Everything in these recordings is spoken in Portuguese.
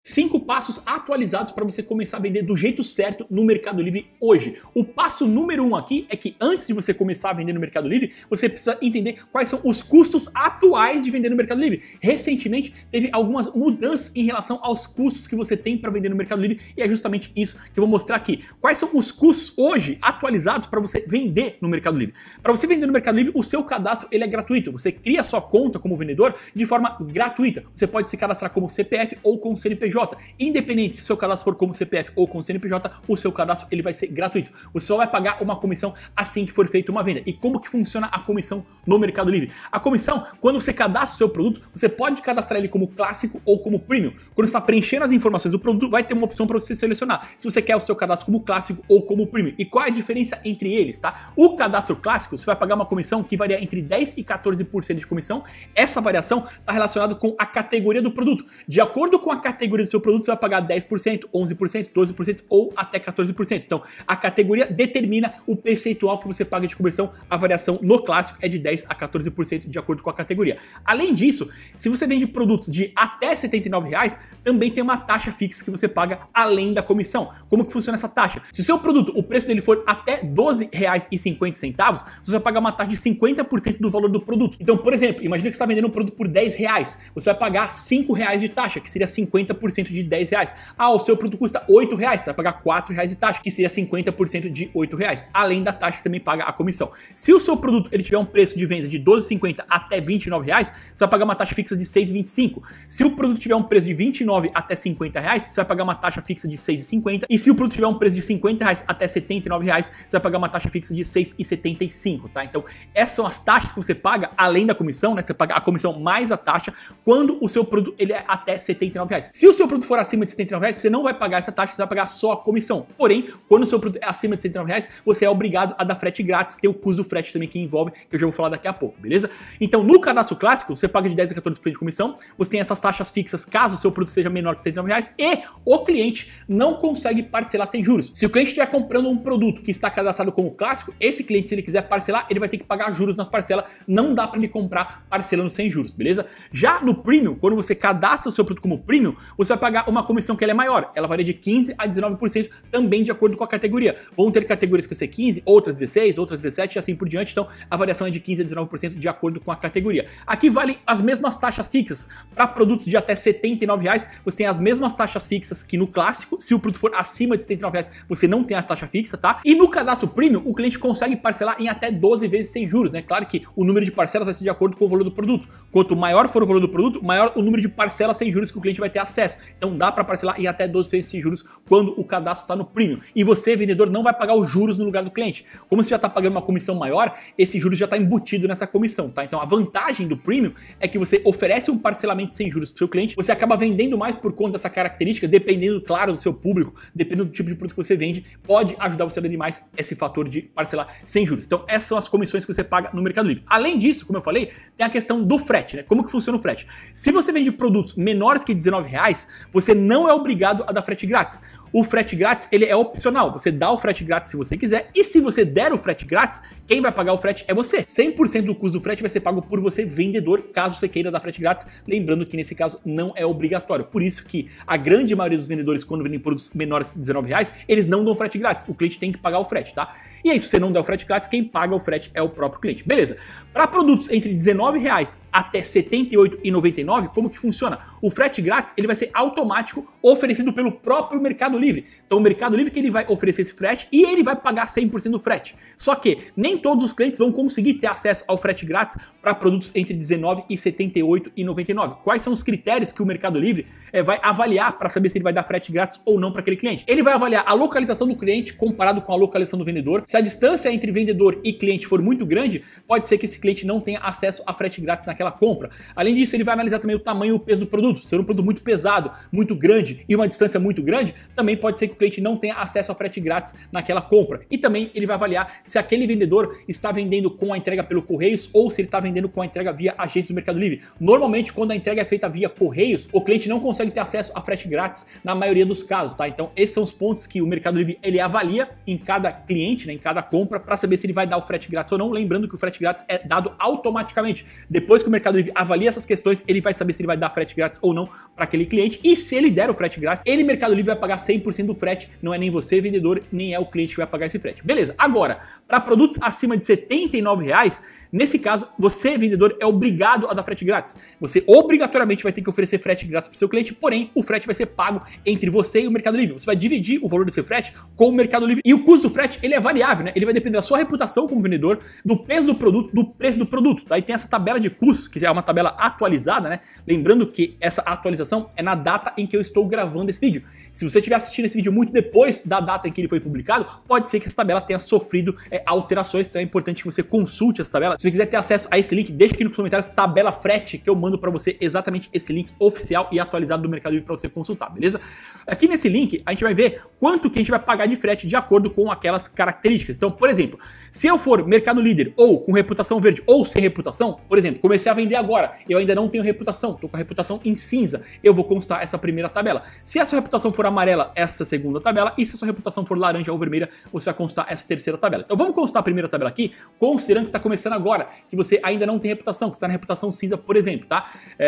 5 passos atualizados para você começar a vender do jeito certo no Mercado Livre hoje. O passo número 1 aqui é que antes de você começar a vender no Mercado Livre, você precisa entender quais são os custos atuais de vender no Mercado Livre. Recentemente teve algumas mudanças em relação aos custos que você tem para vender no Mercado Livre e é justamente isso que eu vou mostrar aqui. Quais são os custos hoje atualizados para você vender no Mercado Livre? Para você vender no Mercado Livre, o seu cadastro ele é gratuito. Você cria a sua conta como vendedor de forma gratuita. Você pode se cadastrar como CPF ou com CNPJ. Independente se o seu cadastro for como CPF ou com CNPJ, o seu cadastro ele vai ser gratuito. Você só vai pagar uma comissão assim que for feita uma venda. E como que funciona a comissão no Mercado Livre? A comissão, quando você cadastra o seu produto, você pode cadastrar ele como clássico ou como premium. Quando você está preenchendo as informações do produto, vai ter uma opção para você selecionar se você quer o seu cadastro como clássico ou como premium. E qual é a diferença entre eles, tá? O cadastro clássico, você vai pagar uma comissão que varia entre 10% e 14% de comissão. Essa variação está relacionada com a categoria do produto. De acordo com a categoria do seu produto, você vai pagar 10%, 11%, 12% ou até 14%. Então, a categoria determina o percentual que você paga de conversão. A variação no clássico é de 10% a 14% de acordo com a categoria. Além disso, se você vende produtos de até R$ 79,00, também tem uma taxa fixa que você paga além da comissão. Como que funciona essa taxa? Se o seu produto, o preço dele for até R$ 12,50, você vai pagar uma taxa de 50% do valor do produto. Então, por exemplo, imagina que você está vendendo um produto por R$ 10,00, você vai pagar R$ 5,00 de taxa, que seria 50% de R$ 10,00. Ah, o seu produto custa R$ 8,00, você vai pagar R$ 4,00 de taxa, que seria 50% de R$ 8,00. Além da taxa, você também paga a comissão. Se o seu produto ele tiver um preço de venda de R$ 12,50 até R$ 29,00, você vai pagar uma taxa fixa de R$ 6,25. Se o produto tiver um preço de R$ 29,00 até R$ 50,00, você vai pagar uma taxa fixa de R$ 6,50. E se o produto tiver um preço de R$ 50,00 até R$ 79,00, você vai pagar uma taxa fixa de R$ 6,75, tá? Então, essas são as taxas que você paga além da comissão, né? Você paga a comissão mais a taxa quando o seu produto ele é até R$ 79,00. Se o seu produto for acima de R$ 79,00, você não vai pagar essa taxa, você vai pagar só a comissão. Porém, quando o seu produto é acima de R$ 79,00, você é obrigado a dar frete grátis, tem o custo do frete também que envolve, que eu já vou falar daqui a pouco, beleza? Então, no cadastro clássico, você paga de 10% a 14% de comissão, você tem essas taxas fixas caso o seu produto seja menor de R$ 79,00 e o cliente não consegue parcelar sem juros. Se o cliente estiver comprando um produto que está cadastrado como clássico, esse cliente, se ele quiser parcelar, ele vai ter que pagar juros nas parcelas, não dá para ele comprar parcelando sem juros, beleza? Já no Premium, quando você cadastra o seu produto como Premium, você vai pagar uma comissão que ela é maior, ela varia de 15% a 19%, também de acordo com a categoria. Vão ter categorias que vai ser 15%, outras 16%, outras 17% e assim por diante, então a variação é de 15% a 19% de acordo com a categoria. Aqui valem as mesmas taxas fixas. Para produtos de até R$ 79,00, você tem as mesmas taxas fixas que no clássico. Se o produto for acima de R$ 79,00, você não tem a taxa fixa, tá? E no cadastro Premium, o cliente consegue parcelar em até 12 vezes sem juros, né? Claro que o número de parcelas vai ser de acordo com o valor do produto. Quanto maior for o valor do produto, maior o número de parcelas sem juros que o cliente vai ter acesso. Então dá para parcelar em até 12 vezes sem juros quando o cadastro está no Premium. E você, vendedor, não vai pagar os juros no lugar do cliente. Como você já está pagando uma comissão maior, esse juros já está embutido nessa comissão, tá? Então a vantagem do Premium é que você oferece um parcelamento sem juros para o seu cliente, você acaba vendendo mais por conta dessa característica, dependendo, claro, do seu público, dependendo do tipo de produto que você vende, pode ajudar você a vender mais esse fator de parcelar sem juros. Então essas são as comissões que você paga no Mercado Livre. Além disso, como eu falei, tem a questão do frete, né? Como que funciona o frete? Se você vende produtos menores que R$19,00, você não é obrigado a dar frete grátis. O frete grátis, ele é opcional, você dá o frete grátis se você quiser, e se você der o frete grátis, quem vai pagar o frete é você. 100% do custo do frete vai ser pago por você, vendedor, caso você queira dar frete grátis, lembrando que nesse caso não é obrigatório. Por isso que a grande maioria dos vendedores, quando vendem produtos menores de R$19,00, eles não dão frete grátis, o cliente tem que pagar o frete, tá? E aí, se você não der o frete grátis, quem paga o frete é o próprio cliente. Beleza. Para produtos entre R$19,00 até R$78,99, como que funciona? O frete grátis, ele vai ser automático, oferecido pelo próprio Mercado Livre. Então o Mercado Livre que ele vai oferecer esse frete e ele vai pagar 100% do frete. Só que nem todos os clientes vão conseguir ter acesso ao frete grátis para produtos entre R$19,00 e R$78,99. Quais são os critérios que o Mercado Livre vai avaliar para saber se ele vai dar frete grátis ou não para aquele cliente? Ele vai avaliar a localização do cliente comparado com a localização do vendedor. Se a distância entre vendedor e cliente for muito grande, pode ser que esse cliente não tenha acesso a frete grátis naquela compra. Além disso, ele vai analisar também o tamanho e o peso do produto. Se for um produto muito pesado, muito grande e uma distância muito grande, também também pode ser que o cliente não tenha acesso ao frete grátis naquela compra. E também ele vai avaliar se aquele vendedor está vendendo com a entrega pelo Correios ou se ele está vendendo com a entrega via agência do Mercado Livre. Normalmente, quando a entrega é feita via Correios, o cliente não consegue ter acesso a frete grátis na maioria dos casos, tá? Então, esses são os pontos que o Mercado Livre ele avalia em cada cliente, né, em cada compra, para saber se ele vai dar o frete grátis ou não. Lembrando que o frete grátis é dado automaticamente. Depois que o Mercado Livre avalia essas questões, ele vai saber se ele vai dar frete grátis ou não para aquele cliente. E se ele der o frete grátis, ele, Mercado Livre, vai pagar 100% do frete. Não é nem você, vendedor, nem é o cliente que vai pagar esse frete. Beleza. Agora, para produtos acima de R$ 79,00, nesse caso, você, vendedor, é obrigado a dar frete grátis. Você obrigatoriamente vai ter que oferecer frete grátis para o seu cliente, porém, o frete vai ser pago entre você e o Mercado Livre. Você vai dividir o valor desse frete com o Mercado Livre. E o custo do frete, ele é variável, né? Ele vai depender da sua reputação como vendedor, do peso do produto, do preço do produto. Aí tem essa tabela de custos, que é uma tabela atualizada, né? Lembrando que essa atualização é na data em que eu estou gravando esse vídeo. Se você estiver assistindo esse vídeo muito depois da data em que ele foi publicado, pode ser que essa tabela tenha sofrido alterações, então é importante que você consulte essa tabela. Se você quiser ter acesso a esse link, deixa aqui nos comentários tabela frete, que eu mando para você exatamente esse link oficial e atualizado do Mercado Livre para você consultar, beleza? Aqui nesse link, a gente vai ver quanto que a gente vai pagar de frete de acordo com aquelas características. Então, por exemplo, se eu for Mercado Líder ou com reputação verde ou sem reputação, por exemplo, comecei a vender agora, eu ainda não tenho reputação, estou com a reputação em cinza, eu vou constar essa primeira tabela. Se a sua reputação for amarela, essa segunda tabela, e se a sua reputação for laranja ou vermelha, você vai constar essa terceira tabela. Então vamos constar a primeira tabela aqui, considerando que está começando agora, que você ainda não tem reputação, que está na reputação cinza, por exemplo, tá?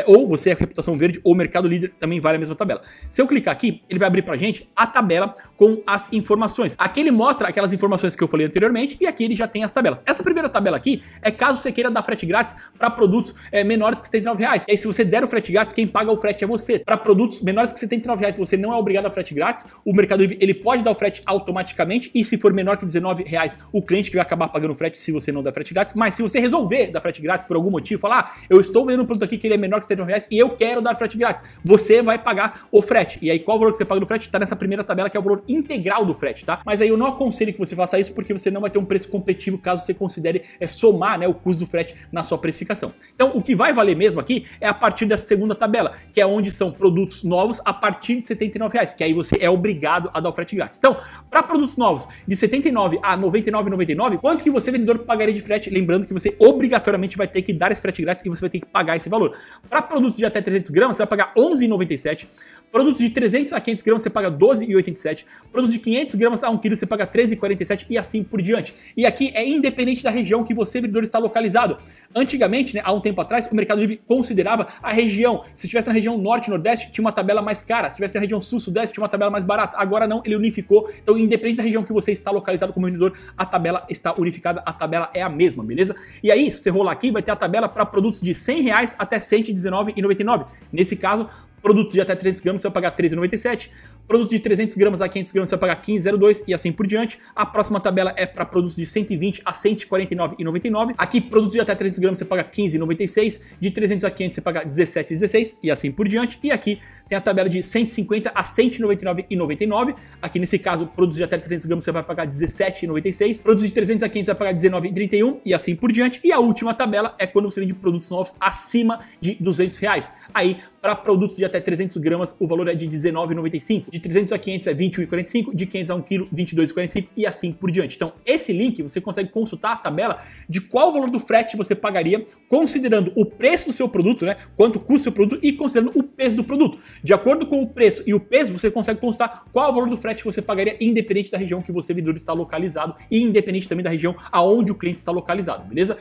Ou você é reputação verde ou Mercado Líder, também vale a mesma tabela. Se eu clicar aqui, ele vai abrir pra gente a tabela com as informações. Aqui ele mostra aquelas informações que eu falei anteriormente e aqui ele já tem as tabelas. Essa primeira tabela aqui é caso você queira dar frete grátis para produtos menores que R$ 79,00. E aí se você der o frete grátis, quem paga o frete é você. Para produtos menores que R$ 79,00, você não é obrigado a frete grátis, o Mercado Livre ele pode dar o frete automaticamente e se for menor que R$ 19,00, o cliente que vai acabar pagando o frete se você não der frete grátis. Mas se você resolver dar frete grátis por algum motivo, falar, eu estou vendendo um produto aqui que ele é menor que R$ 79,00 e eu quero dar frete grátis, você vai pagar o frete. E aí qual o valor que você paga do frete? Tá nessa primeira tabela que é o valor integral do frete, tá? Mas aí eu não aconselho que você faça isso porque você não vai ter um preço competitivo caso você considere somar, né, o custo do frete na sua precificação. Então o que vai valer mesmo aqui é a partir dessa segunda tabela, que é onde são produtos novos a partir de R$ 79,00, que aí você é obrigado a dar o frete grátis. Então, para produtos novos de R$ 79,00 a R$ 99,99, quanto que você, vendedor, pagaria de frete? Lembrando que você obrigatoriamente vai ter que dar esse frete grátis e você vai ter que pagar esse valor. Para produtos de até 300 gramas, você vai pagar R$ 11,97. Produtos de 300 a 500 gramas você paga R$ 12,87. Produtos de 500 gramas a 1 kg você paga R$ 13,47 e assim por diante. E aqui é independente da região que você, vendedor, está localizado. Antigamente, né, há um tempo atrás, o Mercado Livre considerava a região. Se estivesse na região norte e nordeste, tinha uma tabela mais cara. Se estivesse na região sul, sudeste, tinha uma tabela mais barata. Agora não, ele unificou. Então, independente da região que você está localizado como vendedor, a tabela está unificada, a tabela é a mesma, beleza? E aí, se você rolar aqui, vai ter a tabela para produtos de R$ 100,00 até R$ 119,99. Nesse caso, produto de até 300 gramas você vai pagar R$ 13,97. Produto de 300 gramas a 500 gramas você vai pagar R$ 15,02 e assim por diante. A próxima tabela é para produtos de 120 a 149,99. Aqui, produtos de até 300 gramas você paga R$ 15,96. De 300 a 500 você paga R$ 17,16 e assim por diante. E aqui tem a tabela de 150 a 199,99. Aqui nesse caso, produtos de até 300 gramas você vai pagar R$ 17,96. Produtos de 300 a 500 você vai pagar R$ 19,31 e assim por diante. E a última tabela é quando você vende produtos novos acima de R$ 200. Aí, para produtos de até 300 gramas, o valor é de R$ 19,95. De 300 a 500 é R$ 21,45. De 500 a 1 kg, R$ 22,45 e assim por diante. Então, esse link você consegue consultar a tabela de qual o valor do frete você pagaria, considerando o preço do seu produto, né? Quanto custa o seu produto e considerando o peso do produto. De acordo com o preço e o peso, você consegue consultar qual o valor do frete que você pagaria, independente da região que você, vendedor, está localizado e independente também da região aonde o cliente está localizado, beleza?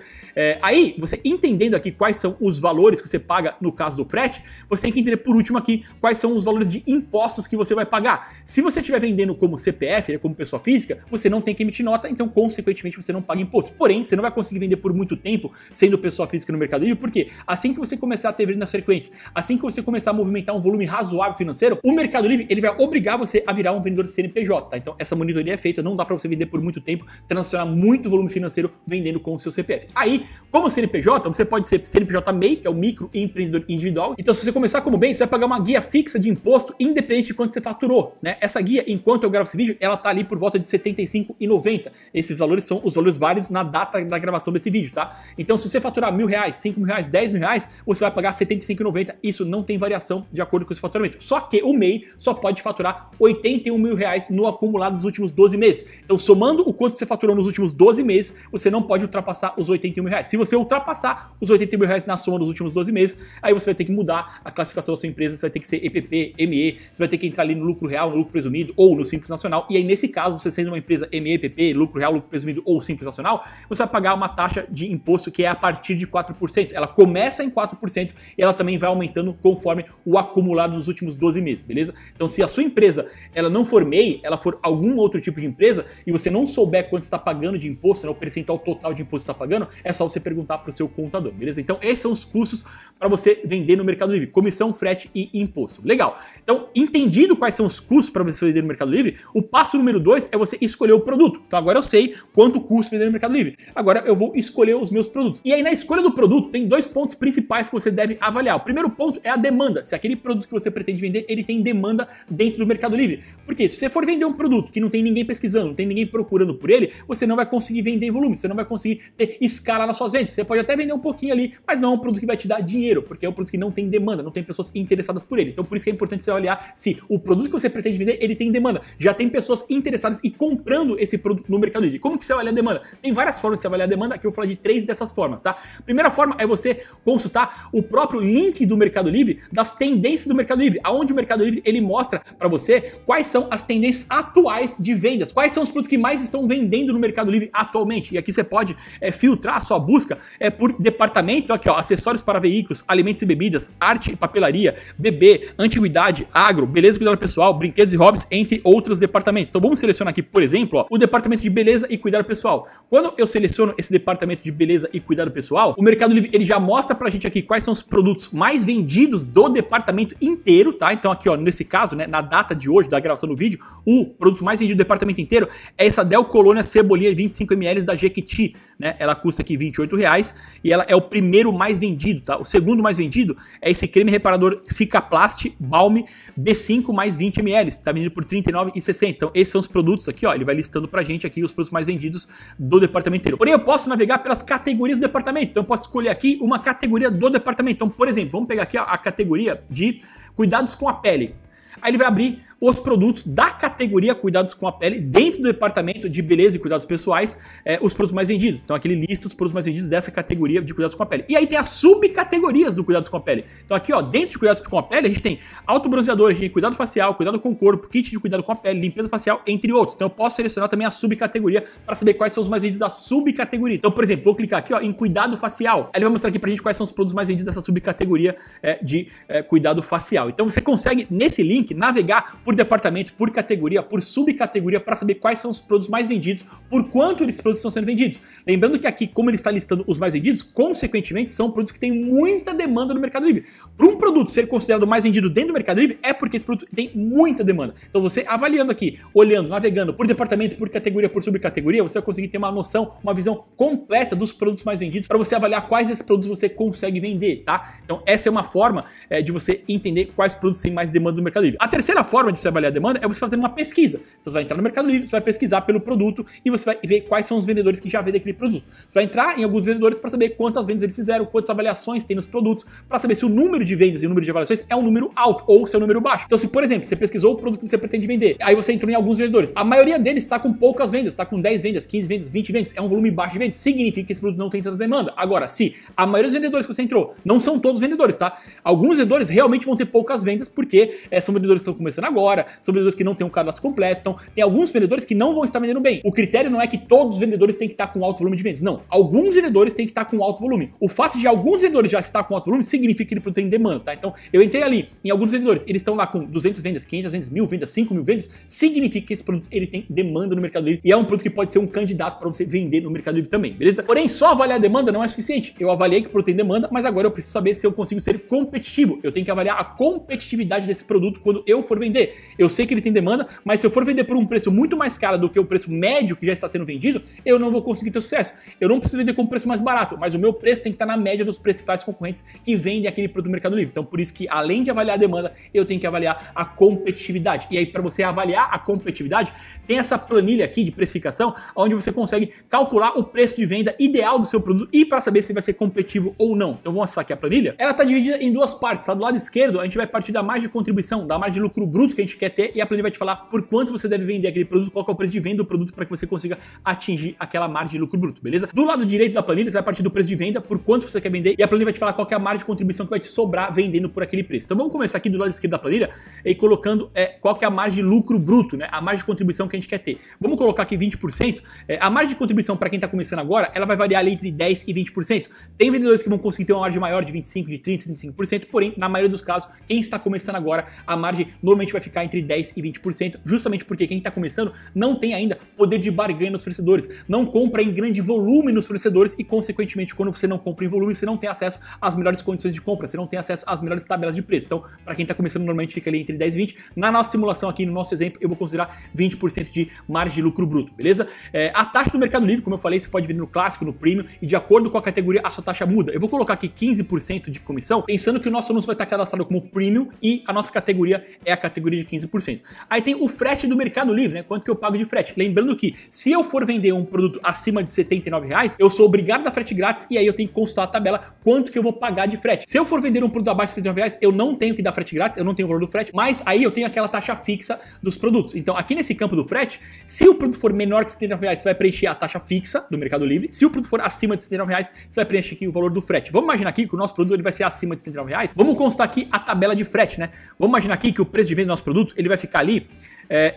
Aí, você entendendo aqui quais são os valores que você paga no caso do frete, você tem que entender por último aqui quais são os valores de impostos que você vai pagar. Se você estiver vendendo como CPF, né, como pessoa física, você não tem que emitir nota, então consequentemente você não paga imposto. Porém, você não vai conseguir vender por muito tempo sendo pessoa física no Mercado Livre, porque assim que você começar a ter vendas frequentes, assim que você começar a movimentar um volume razoável financeiro, o Mercado Livre ele vai obrigar você a virar um vendedor de CNPJ, tá? Então essa monitoria é feita, não dá para você vender por muito tempo, transacionar muito volume financeiro vendendo com o seu CPF. Aí, como CNPJ, você pode ser CNPJ MEI, que é o micro empreendedor individual. Então se você começar como MEI, você vai pagar uma guia fixa de imposto independente de quanto você faturou, né? Essa guia, enquanto eu gravo esse vídeo, ela tá ali por volta de R$ 75,90. Esses valores são os valores válidos na data da gravação desse vídeo, tá? Então, se você faturar R$ 1.000, R$ 5.000, R$ 10.000, você vai pagar R$ 75,90. Isso não tem variação de acordo com esse faturamento. Só que o MEI só pode faturar R$ 81.000 no acumulado dos últimos 12 meses. Então, somando o quanto você faturou nos últimos 12 meses, você não pode ultrapassar os R$ 81.000. Se você ultrapassar os R$ 81.000 na soma dos últimos 12 meses, aí você vai ter que mudar a classificação da sua empresa, você vai ter que ser EPP, ME, você vai ter que entrar ali no lucro real, no lucro presumido ou no Simples Nacional. E aí, nesse caso, você sendo uma empresa ME, EPP, lucro real, lucro presumido ou Simples Nacional, você vai pagar uma taxa de imposto que é a partir de 4%. Ela começa em 4% e ela também vai aumentando conforme o acumulado dos últimos 12 meses, beleza? Então, se a sua empresa ela não for MEI, ela for algum outro tipo de empresa e você não souber quanto está pagando de imposto, né, o percentual total de imposto que está pagando, é só você perguntar para o seu contador, beleza? Então, esses são os custos para você vender no Mercado Livre: comissão, frete e imposto. Legal. Então, entendido quais são os custos para você vender no Mercado Livre, o passo número 2 é você escolher o produto. Então, agora eu sei quanto custa vender no Mercado Livre. Agora eu vou escolher os meus produtos. E aí, na escolha do produto, tem 2 pontos principais que você deve avaliar. O primeiro ponto é a demanda. Se aquele produto que você pretende vender, ele tem demanda dentro do Mercado Livre. Porque se você for vender um produto que não tem ninguém pesquisando, não tem ninguém procurando por ele, você não vai conseguir vender em volume, você não vai conseguir ter escala nas suas vendas. Você pode até vender um pouquinho ali, mas não é um produto que vai te dar dinheiro, porque é um produto que não tem demanda, não tem pessoas interessadas por ele. Então, por isso que é importante você avaliar se o produto que você pretende vender, ele tem demanda. Já tem pessoas interessadas e comprando esse produto no Mercado Livre. Como que você avalia a demanda? Tem várias formas de você avaliar a demanda, aqui eu vou falar de 3 dessas formas, tá? Primeira forma é você consultar o próprio link do Mercado Livre, das tendências do Mercado Livre, aonde o Mercado Livre ele mostra para você quais são as tendências atuais de vendas, quais são os produtos que mais estão vendendo no Mercado Livre atualmente. E aqui você pode filtrar a sua busca por departamento, aqui ó, acessórios para veículos, alimentos e bebidas, arte e papelaria, bebê, antiguidade, agro, beleza e cuidado pessoal, brinquedos e hobbies, entre outros departamentos. Então vamos selecionar aqui, por exemplo, ó, o departamento de beleza e cuidado pessoal. Quando eu seleciono esse departamento de beleza e cuidado pessoal, o Mercado Livre ele já mostra pra gente aqui quais são os produtos mais vendidos do departamento inteiro, tá? Então aqui ó, nesse caso, né, na data de hoje da gravação do vídeo, o produto mais vendido do departamento inteiro é essa Del Colônia Cebolinha 25 ml da Jequiti, né? Ela custa aqui R$28 e ela é o primeiro mais vendido, tá? O segundo mais vendido é esse creme reparador Cicaplast Balm B5 mais 20 ml, tá vendido por R$39,60. Então esses são os produtos aqui, ó, ele vai listando pra gente aqui os produtos mais vendidos do departamento inteiro. Porém, eu posso navegar pelas categorias do departamento, então eu posso escolher aqui uma categoria do departamento. Então, por exemplo, vamos pegar aqui ó, a categoria de cuidados com a pele. Aí ele vai abrir os produtos da categoria cuidados com a pele dentro do departamento de beleza e cuidados pessoais, os produtos mais vendidos. Então aqui ele lista os produtos mais vendidos dessa categoria de cuidados com a pele. E aí tem as subcategorias do cuidados com a pele. Então aqui ó, dentro de cuidados com a pele a gente tem autobronzeador, a gente tem cuidado facial, cuidado com o corpo, kit de cuidado com a pele, limpeza facial, entre outros. Então eu posso selecionar também a subcategoria para saber quais são os mais vendidos da subcategoria. Então, por exemplo, vou clicar aqui ó, em cuidado facial. Aí ele vai mostrar aqui pra gente quais são os produtos mais vendidos dessa subcategoria de cuidado facial. Então você consegue nesse link navegar por departamento, por categoria, por subcategoria para saber quais são os produtos mais vendidos, por quanto esses produtos estão sendo vendidos. Lembrando que aqui, como ele está listando os mais vendidos, consequentemente são produtos que têm muita demanda no Mercado Livre. Para um produto ser considerado mais vendido dentro do Mercado Livre, é porque esse produto tem muita demanda. Então você avaliando aqui, olhando, navegando por departamento, por categoria, por subcategoria, você vai conseguir ter uma noção, uma visão completa dos produtos mais vendidos para você avaliar quais desses produtos você consegue vender, tá? Então essa é uma forma de você entender quais produtos têm mais demanda no Mercado Livre. A terceira forma de você avaliar a demanda é você fazer uma pesquisa. Então você vai entrar no Mercado Livre, você vai pesquisar pelo produto e você vai ver quais são os vendedores que já vendem aquele produto. Você vai entrar em alguns vendedores para saber quantas vendas eles fizeram, quantas avaliações tem nos produtos, para saber se o número de vendas e o número de avaliações é um número alto ou se é um número baixo. Então se, por exemplo, você pesquisou o produto que você pretende vender, aí você entrou em alguns vendedores, a maioria deles está com poucas vendas, está com 10 vendas, 15 vendas, 20 vendas, é um volume baixo de vendas, significa que esse produto não tem tanta demanda. Agora, se a maioria dos vendedores que você entrou, não são todos vendedores, tá? Alguns vendedores realmente vão ter poucas vendas porque são vendedores que estão começando agora, são vendedores que não têm um cadastro completo, então tem alguns vendedores que não vão estar vendendo bem. O critério não é que todos os vendedores têm que estar com alto volume de vendas, não. Alguns vendedores têm que estar com alto volume. O fato de alguns vendedores já estar com alto volume significa que ele produto tem demanda, tá? Então eu entrei ali em alguns vendedores, eles estão lá com 200 vendas, 500 vendas, 1000 vendas, 5000 vendas, significa que esse produto ele tem demanda no Mercado Livre e é um produto que pode ser um candidato para você vender no Mercado Livre também, beleza? Porém, só avaliar a demanda não é suficiente. Eu avaliei que o produto tem demanda, mas agora eu preciso saber se eu consigo ser competitivo. Eu tenho que avaliar a competitividade desse produto quando eu for vender. eu sei que ele tem demanda, mas se eu for vender por um preço muito mais caro do que o preço médio que já está sendo vendido, eu não vou conseguir ter sucesso. Eu não preciso vender com um preço mais barato, mas o meu preço tem que estar na média dos principais concorrentes que vendem aquele produto do Mercado Livre. Então, por isso que, além de avaliar a demanda, eu tenho que avaliar a competitividade. E aí, para você avaliar a competitividade, tem essa planilha aqui de precificação, onde você consegue calcular o preço de venda ideal do seu produto e para saber se vai ser competitivo ou não. Então, vamos acessar aqui a planilha. Ela está dividida em duas partes, tá? Do lado esquerdo, a gente vai partir da margem de contribuição, da margem de lucro bruto que a gente quer ter, e a planilha vai te falar por quanto você deve vender aquele produto, qual que é o preço de venda do produto para que você consiga atingir aquela margem de lucro bruto, beleza? Do lado direito da planilha, você vai partir do preço de venda, por quanto você quer vender, e a planilha vai te falar qual que é a margem de contribuição que vai te sobrar vendendo por aquele preço. Então vamos começar aqui do lado esquerdo da planilha e colocando qual que é a margem de lucro bruto, né? A margem de contribuição que a gente quer ter. Vamos colocar aqui 20%. A margem de contribuição para quem está começando agora, ela vai variar ali entre 10% e 20%. Tem vendedores que vão conseguir ter uma margem maior de 25%, de 30%, 35%, porém, na maioria dos casos, quem está começando agora, a margem normalmente vai ficar entre 10% e 20%, justamente porque quem está começando não tem ainda poder de barganha nos fornecedores, não compra em grande volume nos fornecedores e, consequentemente, quando você não compra em volume, você não tem acesso às melhores condições de compra, você não tem acesso às melhores tabelas de preço. Então, para quem está começando, normalmente fica ali entre 10% e 20%. Na nossa simulação aqui, no nosso exemplo, eu vou considerar 20% de margem de lucro bruto, beleza? A taxa do Mercado Livre, como eu falei, você pode vender no clássico, no premium, e de acordo com a categoria, a sua taxa muda. Eu vou colocar aqui 15% de comissão, pensando que o nosso anúncio vai estar cadastrado como premium e a nossa categoria é a categoria de 15%. Aí tem o frete do Mercado Livre, né? Quanto que eu pago de frete? Lembrando que se eu for vender um produto acima de R$ 79,00, eu sou obrigado a dar frete grátis e aí eu tenho que consultar a tabela quanto que eu vou pagar de frete. Se eu for vender um produto abaixo de R$ 79,00, eu não tenho que dar frete grátis, eu não tenho o valor do frete, mas aí eu tenho aquela taxa fixa dos produtos. Então aqui nesse campo do frete, se o produto for menor que R$ 79,00, você vai preencher a taxa fixa do Mercado Livre. Se o produto for acima de R$ 79,00, você vai preencher aqui o valor do frete. Vamos imaginar aqui que o nosso produto ele vai ser acima de R$ 79,00. Vamos constar aqui a tabela de frete, né? Vamos imaginar aqui que o preço de venda do nosso produto ele vai ficar ali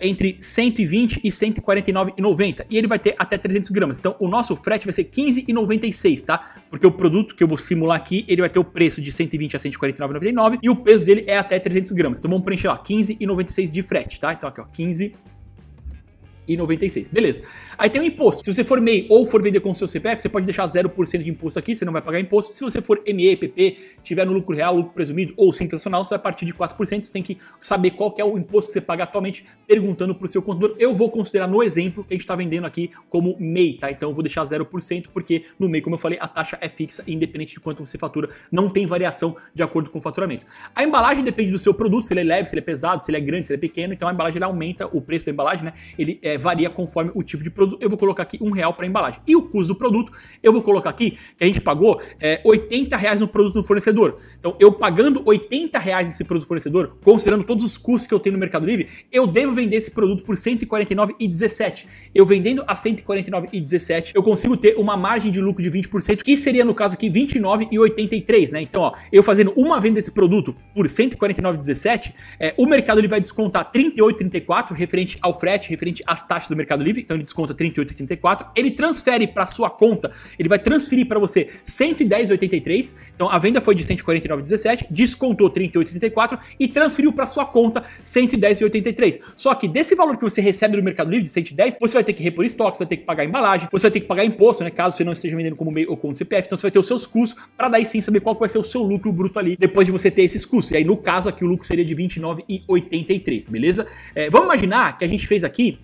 entre 120 e 149,90 e ele vai ter até 300 gramas. Então o nosso frete vai ser 15,96, tá? Porque o produto que eu vou simular aqui, ele vai ter o preço de 120 a 149,99 e o peso dele é até 300 gramas. Então vamos preencher lá, 15,96 de frete, tá? Então aqui ó, 15,96. Beleza. Aí tem o imposto. Se você for MEI ou for vender com o seu CPF, você pode deixar 0% de imposto aqui, você não vai pagar imposto. Se você for ME, PP, tiver no lucro real, lucro presumido ou simples nacional, você vai partir de 4%. Você tem que saber qual que é o imposto que você paga atualmente, perguntando para o seu contador. Eu vou considerar no exemplo que a gente está vendendo aqui como MEI, tá? Então eu vou deixar 0%, porque no MEI, como eu falei, a taxa é fixa, independente de quanto você fatura, não tem variação de acordo com o faturamento. A embalagem depende do seu produto, se ele é leve, se ele é pesado, se ele é grande, se ele é pequeno. Então a embalagem ele aumenta, o preço da embalagem, né? Ele varia conforme o tipo de produto. Eu vou colocar aqui R$1 para embalagem. E o custo do produto, eu vou colocar aqui que a gente pagou R$80 no produto do fornecedor. Então, eu pagando R$80 nesse produto do fornecedor, considerando todos os custos que eu tenho no Mercado Livre, eu devo vender esse produto por R$149,17. Eu vendendo a R$149,17, eu consigo ter uma margem de lucro de 20%, que seria, no caso aqui, R$29,83, né? Então, ó, eu fazendo uma venda desse produto por R$149,17, o Mercado Livre vai descontar R$38,34 referente ao frete, referente às taxas do Mercado Livre, então ele desconta R$38,34, ele transfere para sua conta, ele vai transferir para você R$110,83, então a venda foi de R$149,17, descontou R$38,34 e transferiu para sua conta R$110,83. Só que desse valor que você recebe do Mercado Livre, de 110, você vai ter que repor estoque, você vai ter que pagar embalagem, você vai ter que pagar imposto, né, caso você não esteja vendendo como MEI ou como CPF, então você vai ter os seus custos para daí sim saber qual vai ser o seu lucro bruto ali, depois de você ter esses custos. E aí no caso aqui o lucro seria de R$29,83, beleza? Vamos imaginar que a gente fez aqui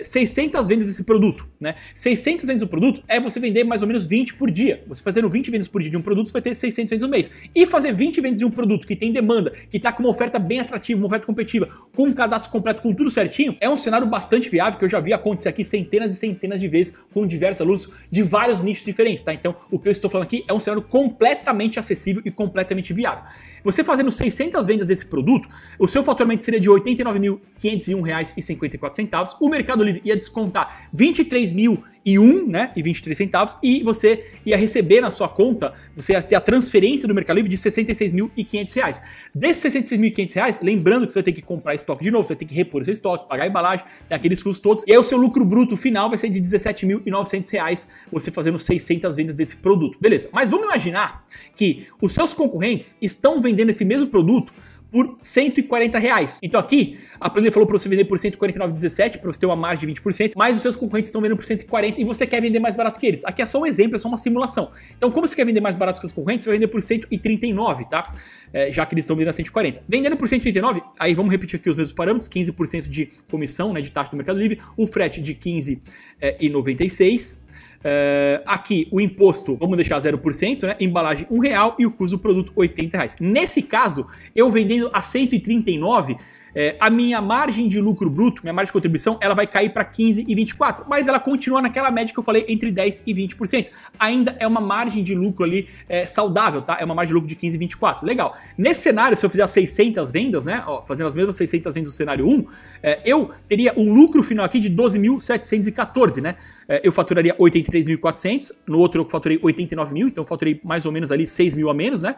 600 vendas desse produto, né? 600 vendas do produto é você vender mais ou menos 20 por dia. Você fazendo 20 vendas por dia de um produto, você vai ter 600 vendas no mês. E fazer 20 vendas de um produto que tem demanda, que está com uma oferta bem atrativa, uma oferta competitiva, com um cadastro completo, com tudo certinho, é um cenário bastante viável que eu já vi acontecer aqui centenas e centenas de vezes com diversos alunos de vários nichos diferentes, tá? Então, o que eu estou falando aqui é um cenário completamente acessível e completamente viável. Você fazendo 600 vendas desse produto, o seu faturamento seria de R$ 89.501,54. O Mercado Livre ia descontar R$23.001, né, e 23 centavos, e você ia receber na sua conta, você ia ter a transferência do Mercado Livre de R$ 66.500. Desses R$ 66.500, lembrando que você vai ter que comprar estoque de novo, você vai ter que repor seu estoque, pagar a embalagem, tem aqueles custos todos, e aí o seu lucro bruto final vai ser de R$ 17.900, você fazendo 600 vendas desse produto. Beleza, mas vamos imaginar que os seus concorrentes estão vendendo esse mesmo produto por R$140. Então aqui, a planilha falou para você vender por R$149,17, para você ter uma margem de 20%, mas os seus concorrentes estão vendendo por 140 e você quer vender mais barato que eles. Aqui é só um exemplo, é só uma simulação. Então, como você quer vender mais barato que os concorrentes, você vai vender por 139, tá? Já que eles estão vendendo a 140. Vendendo por 139, aí vamos repetir aqui os mesmos parâmetros, 15% de comissão, né, de taxa do Mercado Livre, o frete de 15,96. Aqui o imposto, vamos deixar 0%, né? Embalagem R$1 e o custo do produto R$80. Nesse caso, eu vendendo a 139, a minha margem de lucro bruto, minha margem de contribuição, ela vai cair para 15,24, mas ela continua naquela média que eu falei entre 10% e 20%. Ainda é uma margem de lucro ali saudável, tá? É uma margem de lucro de 15,24. Legal. Nesse cenário, se eu fizer 600 vendas, né? Ó, fazendo as mesmas 600 vendas do cenário 1, eu teria um lucro final aqui de 12.714, né? Eu faturaria 83.400, no outro eu faturei 89 mil, então eu faturei mais ou menos ali 6 mil a menos, né?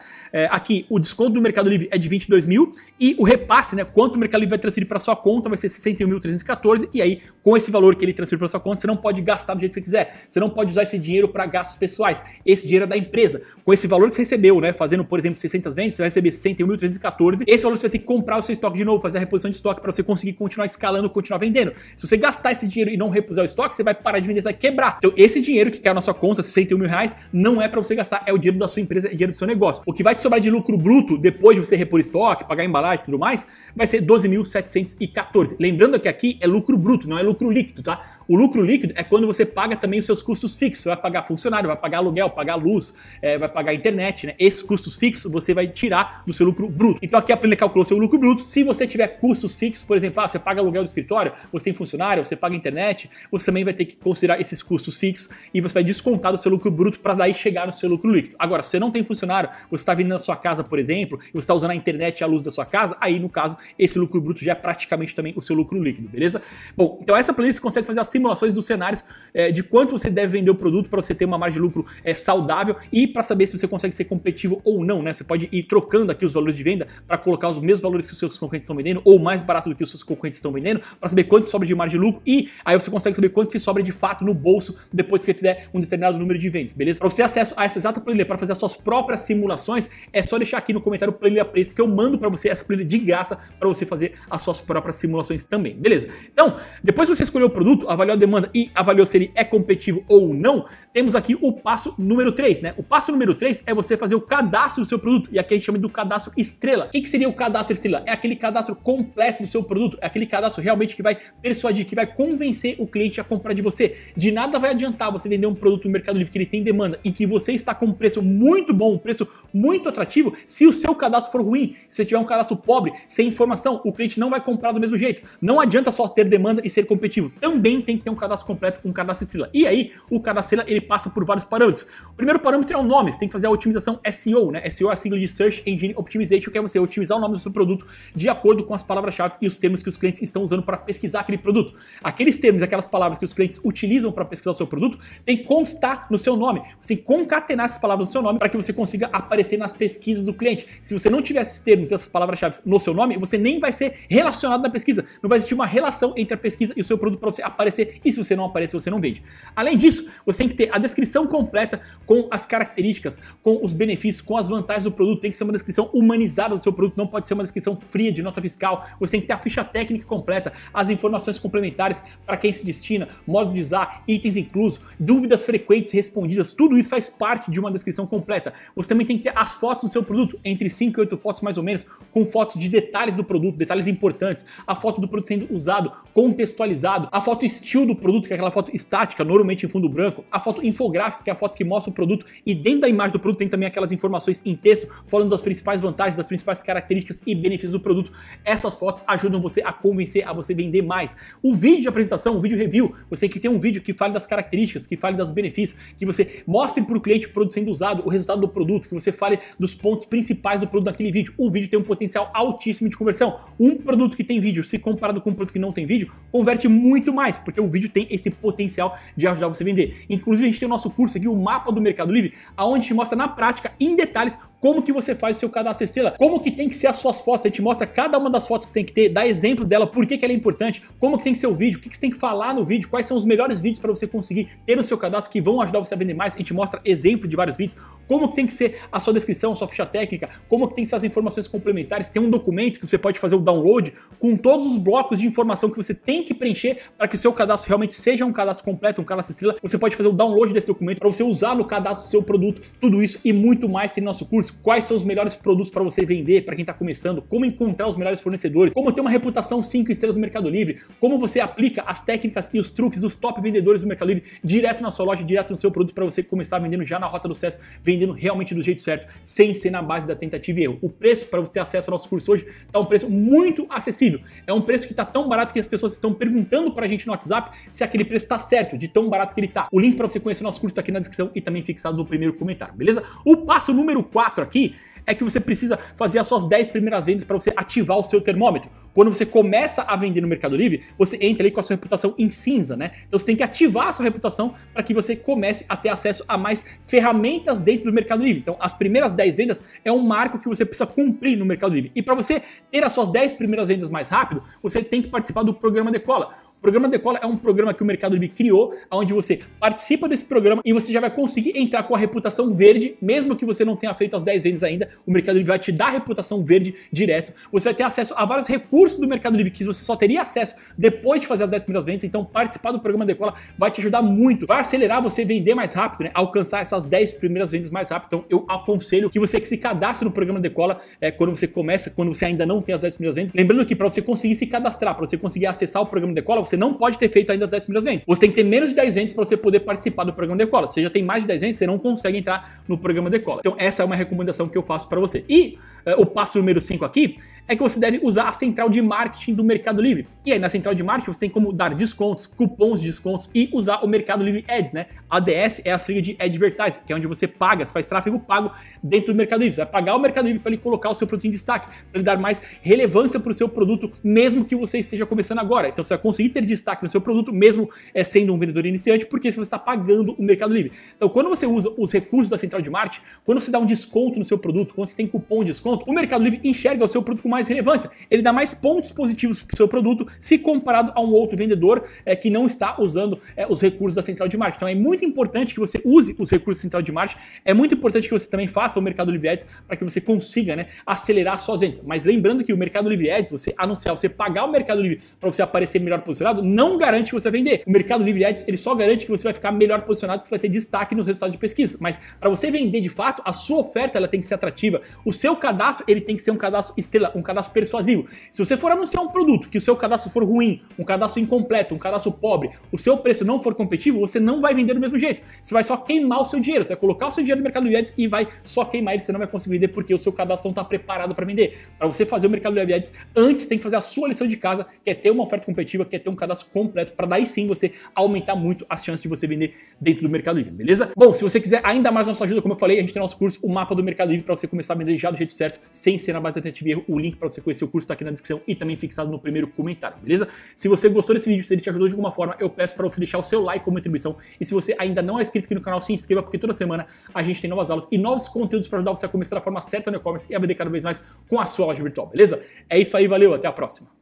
Aqui o desconto do Mercado Livre é de 22 mil e o repasse, né? Quanto o Mercado Livre vai transferir para sua conta vai ser 61.314 e aí com esse valor que ele transferiu para sua conta você não pode gastar do jeito que você quiser, você não pode usar esse dinheiro para gastos pessoais, esse dinheiro é da empresa. Com esse valor que você recebeu, né? Fazendo por exemplo 600 vendas, você vai receber 61.314, esse valor você vai ter que comprar o seu estoque de novo, fazer a reposição de estoque para você conseguir continuar escalando, continuar vendendo. Se você gastar esse dinheiro e não repuser o estoque, você vai parar de vender, você vai quebrar. Então esse dinheiro que cai na sua conta, 61 mil reais, não é para você gastar, é o dinheiro da sua empresa, é o dinheiro do seu negócio. O que vai te sobrar de lucro bruto depois de você repor estoque, pagar embalagem e tudo mais, vai ser 12.714. Lembrando que aqui é lucro bruto, não é lucro líquido, tá? O lucro líquido é quando você paga também os seus custos fixos. Você vai pagar funcionário, vai pagar aluguel, pagar luz, vai pagar internet, né? Esses custos fixos você vai tirar do seu lucro bruto. Então aqui a planilha calculou seu lucro bruto. Se você tiver custos fixos, por exemplo, você paga aluguel do escritório, você tem funcionário, você paga internet, você também vai ter que considerar esses custos fixos e você vai descontar do seu lucro bruto para daí chegar no seu lucro líquido. Agora, se você não tem funcionário, você está vendendo na sua casa, por exemplo, e você está usando a internet e a luz da sua casa, aí no caso, esse lucro bruto já é praticamente também o seu lucro líquido, beleza? Bom, então essa planilha você consegue fazer as simulações dos cenários de quanto você deve vender o produto para você ter uma margem de lucro saudável e para saber se você consegue ser competitivo ou não, né? Você pode ir trocando aqui os valores de venda para colocar os mesmos valores que os seus concorrentes estão vendendo ou mais barato do que os seus concorrentes estão vendendo para saber quanto sobra de margem de lucro e aí você consegue saber quanto se sobra de fato no bolso depois que você fizer um determinado número de vendas, beleza? Para você ter acesso a essa exata planilha para fazer as suas próprias simulações, é só deixar aqui no comentário planilha preço que eu mando para você essa planilha de graça para você fazer as suas próprias simulações também, beleza? Então, depois que você escolheu o produto, avaliou a demanda e avaliou se ele é competitivo ou não, temos aqui o passo número 3, né? O passo número 3 é você fazer o cadastro do seu produto e aqui a gente chama do cadastro estrela. O que seria o cadastro estrela? É aquele cadastro completo do seu produto, é aquele cadastro realmente que vai persuadir, que vai convencer o cliente a comprar de você. De nada vai adiantar você vender um produto no Mercado Livre que ele tem demanda e que você está com um preço muito bom, um preço muito atrativo, se o seu cadastro for ruim, se você tiver um cadastro pobre, sem informação, o cliente não vai comprar do mesmo jeito. Não adianta só ter demanda e ser competitivo, também tem que ter um cadastro completo, um cadastro estrela. E aí, o cadastro estrela, ele passa por vários parâmetros. O primeiro parâmetro é o nome, você tem que fazer a otimização SEO, né? SEO é a sigla de Search Engine Optimization, que é você otimizar o nome do seu produto de acordo com as palavras-chave e os termos que os clientes estão usando para pesquisar aquele produto. Aqueles termos, aquelas palavras que os clientes utilizam para pesquisar o seu produto, tem que constar no seu nome. Você tem que concatenar essas palavras no seu nome para que você consiga aparecer nas pesquisas do cliente. Se você não tiver esses termos e essas palavras-chave no seu nome, você nem vai ser relacionado na pesquisa. Não vai existir uma relação entre a pesquisa e o seu produto para você aparecer. E se você não aparecer, você não vende. Além disso, você tem que ter a descrição completa com as características, com os benefícios, com as vantagens do produto. Tem que ser uma descrição humanizada do seu produto, não pode ser uma descrição fria de nota fiscal. Você tem que ter a ficha técnica completa, as informações complementares para quem se destina, modo de usar, itens inclusos, dúvidas frequentes respondidas. Tudo isso faz parte de uma descrição completa. Você também tem que ter as fotos do seu produto, entre 5 e 8 fotos mais ou menos, com fotos de detalhes do produto, detalhes importantes, a foto do produto sendo usado, contextualizado, a foto estilo do produto, que é aquela foto estática, normalmente em fundo branco, a foto infográfica, que é a foto que mostra o produto, e dentro da imagem do produto tem também aquelas informações em texto, falando das principais vantagens, das principais características e benefícios do produto. Essas fotos ajudam você a convencer, a você vender mais. O vídeo de apresentação, o vídeo review, você tem que ter um vídeo que fale das características, que fale dos benefícios, que você mostre para o cliente o produto sendo usado, o resultado do produto, que você fale dos pontos principais do produto naquele vídeo. O vídeo tem um potencial altíssimo de conversão. Um produto que tem vídeo, se comparado com um produto que não tem vídeo, converte muito mais, porque o vídeo tem esse potencial de ajudar você a vender. Inclusive, a gente tem o nosso curso aqui, o Mapa do Mercado Livre, onde a gente mostra na prática, em detalhes, como que você faz o seu cadastro estrela, como que tem que ser as suas fotos, a gente mostra cada uma das fotos que você tem que ter, dá exemplo dela, por que ela é importante, como que tem que ser o vídeo, o que você tem que falar no vídeo, quais são os melhores vídeos para você conseguir ter no seu cadastro que vão ajudar você a vender mais. A gente mostra exemplo de vários vídeos, como que tem que ser a sua descrição, a sua ficha técnica, como que tem que ser as informações complementares. Tem um documento que você pode fazer o download com todos os blocos de informação que você tem que preencher para que o seu cadastro realmente seja um cadastro completo, um cadastro estrela. Você pode fazer o download desse documento para você usar no cadastro do seu produto, tudo isso e muito mais tem no nosso curso. Quais são os melhores produtos para você vender, para quem está começando, como encontrar os melhores fornecedores, como ter uma reputação 5 estrelas no Mercado Livre, como você aplica as técnicas e os truques dos top vendedores do Mercado Livre direto na sua loja, direto no seu produto para você começar vendendo já na rota do sucesso, vendendo realmente do jeito certo, sem ser na base da tentativa e erro. O preço para você ter acesso ao nosso curso hoje está um preço muito acessível. É um preço que está tão barato que as pessoas estão perguntando para a gente no WhatsApp se aquele preço está certo, de tão barato que ele está. O link para você conhecer o nosso curso está aqui na descrição e também fixado no primeiro comentário, beleza? O passo número 4 aqui é que você precisa fazer as suas 10 primeiras vendas para você ativar o seu termômetro. Quando você começa a vender no Mercado Livre, você entra ali com a sua reputação em cinza, né? Então você tem que ativar a sua reputação para que você comece a ter acesso a mais ferramentas dentro do Mercado Livre. Então as primeiras 10 vendas é um marco que você precisa cumprir no Mercado Livre. E para você ter as suas 10 primeiras vendas mais rápido, você tem que participar do programa Decola. O programa Decola é um programa que o Mercado Livre criou, onde você participa desse programa e você já vai conseguir entrar com a reputação verde, mesmo que você não tenha feito as 10 vendas ainda, o Mercado Livre vai te dar a reputação verde direto. Você vai ter acesso a vários recursos do Mercado Livre que você só teria acesso depois de fazer as 10 primeiras vendas, então participar do programa Decola vai te ajudar muito, vai acelerar você vender mais rápido, né? Alcançar essas 10 primeiras vendas mais rápido. Então eu aconselho que você se cadastre no programa Decola quando você começa, quando você ainda não tem as 10 primeiras vendas. Lembrando que para você conseguir se cadastrar, para você conseguir acessar o programa Decola, você não pode ter feito ainda as 10 primeiras vendas. Você tem que ter menos de 10 vendas para você poder participar do programa Decola. Se você já tem mais de 10 vendas, você não consegue entrar no programa Decola. Então essa é uma recomendação que eu faço para você. E o passo número 5 aqui é que você deve usar a central de marketing do Mercado Livre. E aí na central de marketing você tem como dar descontos, cupons de descontos e usar o Mercado Livre Ads, né? ADS é a sigla de Advertising, que é onde você paga, você faz tráfego pago dentro do Mercado Livre. Você vai pagar o Mercado Livre para ele colocar o seu produto em destaque, para ele dar mais relevância para o seu produto, mesmo que você esteja começando agora. Então você vai conseguir ter destaque no seu produto, mesmo sendo um vendedor iniciante, porque você está pagando o Mercado Livre. Então quando você usa os recursos da central de marketing, quando você dá um desconto no seu produto, quando você tem cupom de desconto, o Mercado Livre enxerga o seu produto com mais relevância. Ele dá mais pontos positivos para o seu produto se comparado a um outro vendedor que não está usando os recursos da central de marketing. Então é muito importante que você use os recursos da central de marketing, é muito importante que você também faça o Mercado Livre Ads para que você consiga, né, acelerar suas vendas. Mas lembrando que o Mercado Livre Ads, você anunciar, você pagar o Mercado Livre para você aparecer melhor posicionado, não garante que você vai vender. O Mercado Livre Ads, ele só garante que você vai ficar melhor posicionado, que você vai ter destaque nos resultados de pesquisa. Mas para você vender de fato, a sua oferta ela tem que ser atrativa. O seu cadastro, ele tem que ser um cadastro estrela, um cadastro persuasivo. Se você for anunciar um produto que o seu cadastro for ruim, um cadastro incompleto, um cadastro pobre, o seu preço não for competitivo, você não vai vender do mesmo jeito. Você vai só queimar o seu dinheiro. Você vai colocar o seu dinheiro no Mercado Livre Ads e vai só queimar ele, você não vai conseguir vender porque o seu cadastro não está preparado para vender. Para você fazer o Mercado Livre Ads, antes tem que fazer a sua lição de casa, que é ter uma oferta competitiva, que é ter um cadastro completo, para daí sim você aumentar muito as chances de você vender dentro do Mercado Livre, beleza? Bom, se você quiser ainda mais nossa ajuda, como eu falei, a gente tem nosso curso, o Mapa do Mercado Livre, para você começar a vender já do jeito certo, sem ser na base da tentativa e erro. O link para você conhecer o curso está aqui na descrição e também fixado no primeiro comentário, beleza? Se você gostou desse vídeo, se ele te ajudou de alguma forma, eu peço para você deixar o seu like como contribuição. E se você ainda não é inscrito aqui no canal, se inscreva, porque toda semana a gente tem novas aulas e novos conteúdos para ajudar você a começar da forma certa no e-commerce e a vender cada vez mais com a sua loja virtual, beleza? É isso aí, valeu, até a próxima!